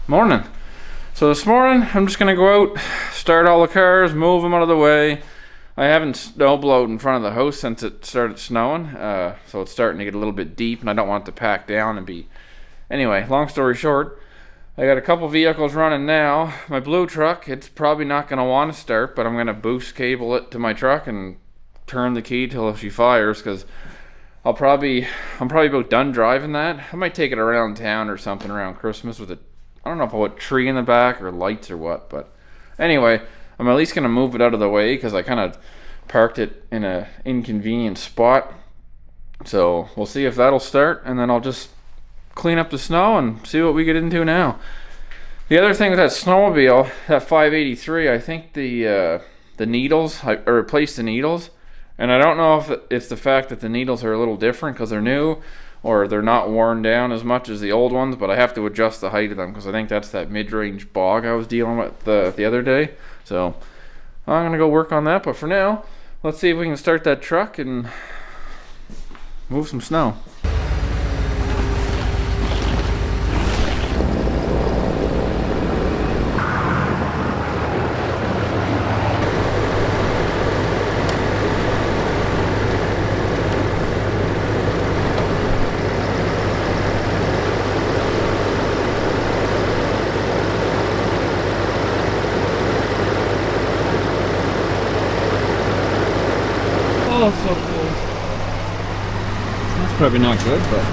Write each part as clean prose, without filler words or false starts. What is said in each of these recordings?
Morning. So this morning, I'm just gonna go out, start all the cars, move them out of the way. I haven't snowblowed in front of the house since it started snowing, so it's starting to get a little bit deep, and I don't want it to pack down and be... Anyway, long story short, I got a couple vehicles running now. My blue truck, it's probably not gonna want to start, but I'm gonna boost cable it to my truck and turn the key till she fires, because I'm probably about done driving that. I might take it around town or something around Christmas with a... I don't know if I'll put a tree in the back or lights or what, but anyway, I'm at least going to move it out of the way because I kind of parked it in a inconvenient spot. So we'll see if that'll start, and then I'll just clean up the snow and see what we get into now. The other thing with that snowmobile, that 583, I think the needles, I replaced the needles, and I don't know if it's the fact that the needles are a little different because they're new, or they're not worn down as much as the old ones, but I have to adjust the height of them because I think that's that mid-range bog I was dealing with the other day. So I'm gonna go work on that, but for now, let's see if we can start that truck and move some snow. Oh, so cool. That's probably not good, but...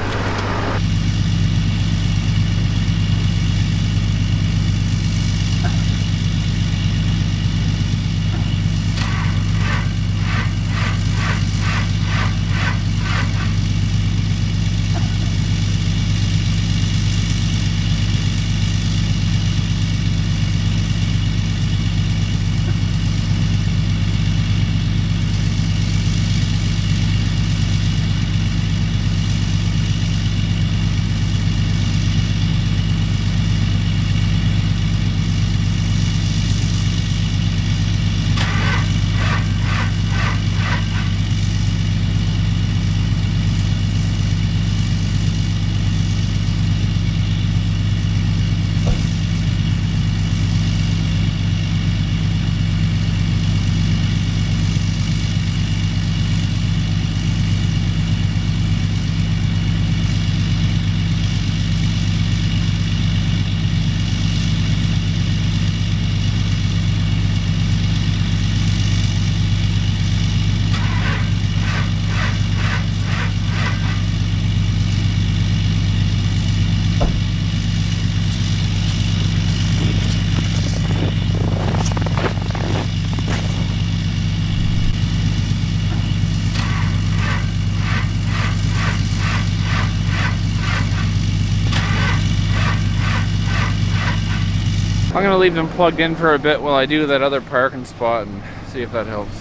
I'm gonna leave them plugged in for a bit while I do that other parking spot and see if that helps.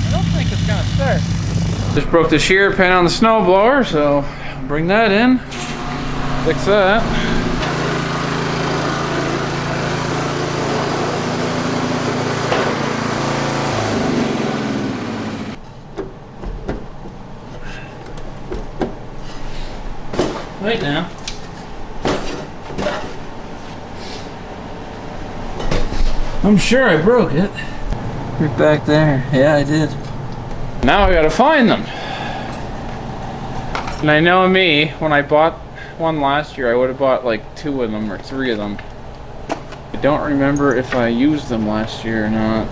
I don't think it's gonna start. Just broke the shear pin on the snowblower, so I'll bring that in, fix that. Right now. I'm sure I broke it. Right back there. Yeah, I did. Now I gotta find them. And I know me, when I bought one last year, I would have bought like 2 of them or 3 of them. I don't remember if I used them last year or not.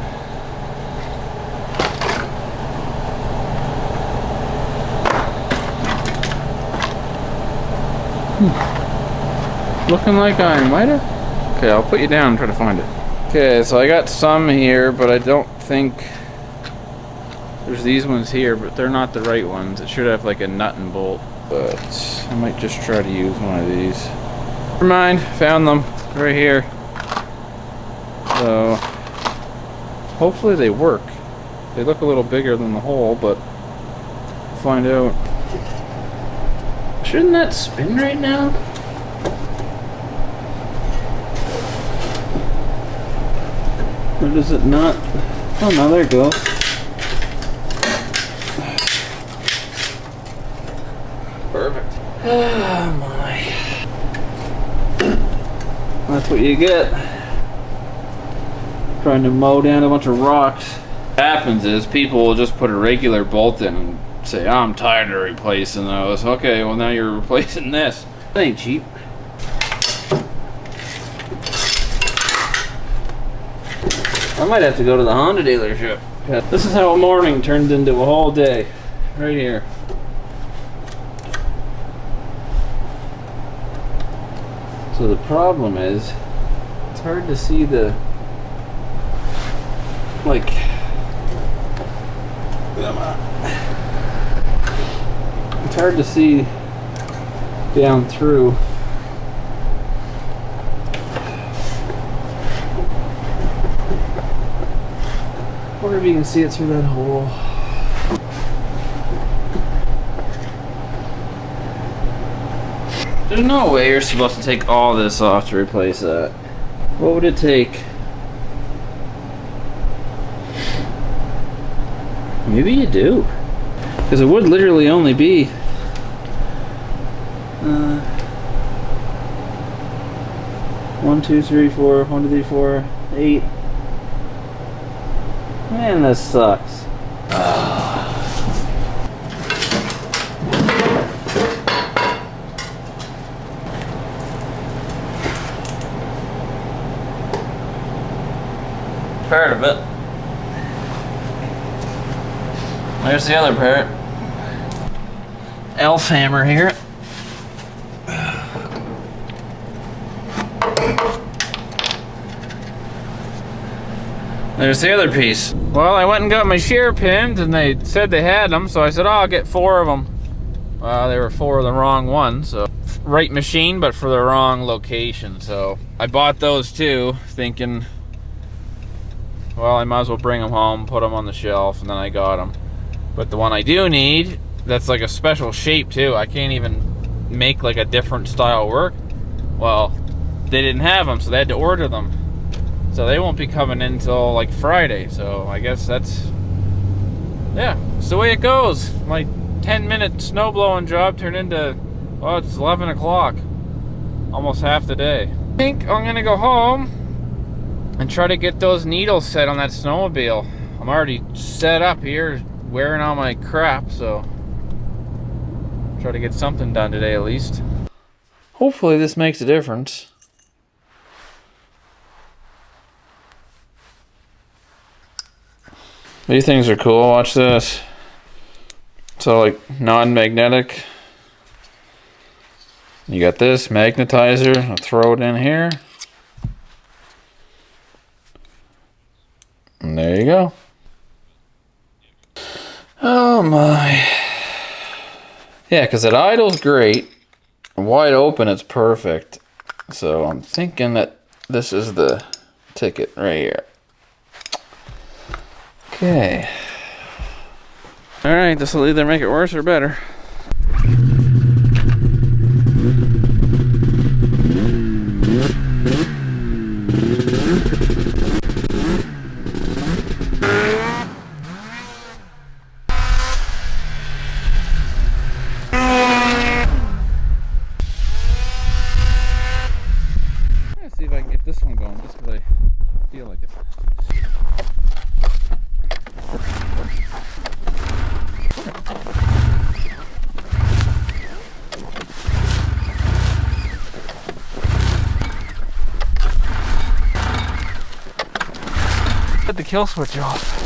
Looking like I might have. Okay, I'll put you down and try to find it. Okay, so I got some here, but I don't think there's these ones here, but they're not the right ones. It should have like a nut and bolt, but I might just try to use one of these. Never mind, found them right here. So hopefully they work. They look a little bigger than the hole, but we'll find out. Shouldn't that spin right now? Or does it not? Oh no, there it goes. perfect. Oh my. That's what you get. Trying to mow down a bunch of rocks. What happens is people will just put a regular bolt in and say, oh, I'm tired of replacing those. Okay, well now you're replacing this. That ain't cheap. I might have to go to the Honda dealership. This is how a morning turns into a whole day. Right here. So the problem is, it's hard to see the, like, it's hard to see down through. I wonder if you can see it through that hole. There's no way you're supposed to take all this off to replace that. What would it take? Maybe you do. Because it would literally only be 1, 2, 3, 4, 1, 2, 3, 4, 8. Man, this sucks. Part of it. There's the other part. Elf hammer here. There's the other piece. Well, I went and got my shear pins and they said they had them, so I said, oh, I'll get 4 of them. They were 4 of the wrong ones, so right machine, but for the wrong location. So I bought those too, thinking, well, I might as well bring them home, put them on the shelf, and then I got them. But the one I do need, that's like a special shape too. I can't even make like a different style work. Well, they didn't have them, so they had to order them. So they won't be coming in until like Friday. So I guess that's, yeah, it's the way it goes. My 10-minute snow blowing job turned into, well, it's 11 o'clock. Almost half the day. I think I'm gonna go home and try to get those needles set on that snowmobile. I'm already set up here, wearing all my crap, so try to get something done today at least. Hopefully this makes a difference. These things are cool. Watch this. So like non-magnetic. You got this magnetizer. I'll throw it in here. And there you go. Oh my. Yeah, because it idles great. Wide open, it's perfect. So I'm thinking that this is the ticket right here. Okay. Alright, this will either make it worse or better. Let's see if I can get this one going just because I feel like it. Put the kill switch off.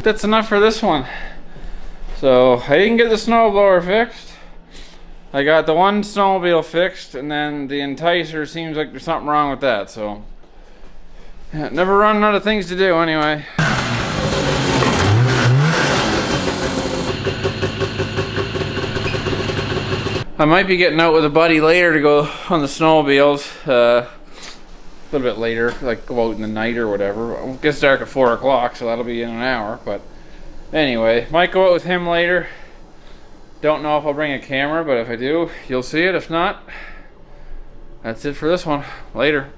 That's enough for this one. So I didn't get the snowblower fixed. I got the one snowmobile fixed, and then the enticer seems like there's something wrong with that, so yeah, never run out of things to do anyway. I might be getting out with a buddy later to go on the snowmobiles, a little bit later, like go out in the night or whatever. It gets dark at 4 o'clock, so that'll be in an hour, but anyway, might go out with him later. Don't know if I'll bring a camera, but if I do, you'll see it. If not, that's it for this one. Later.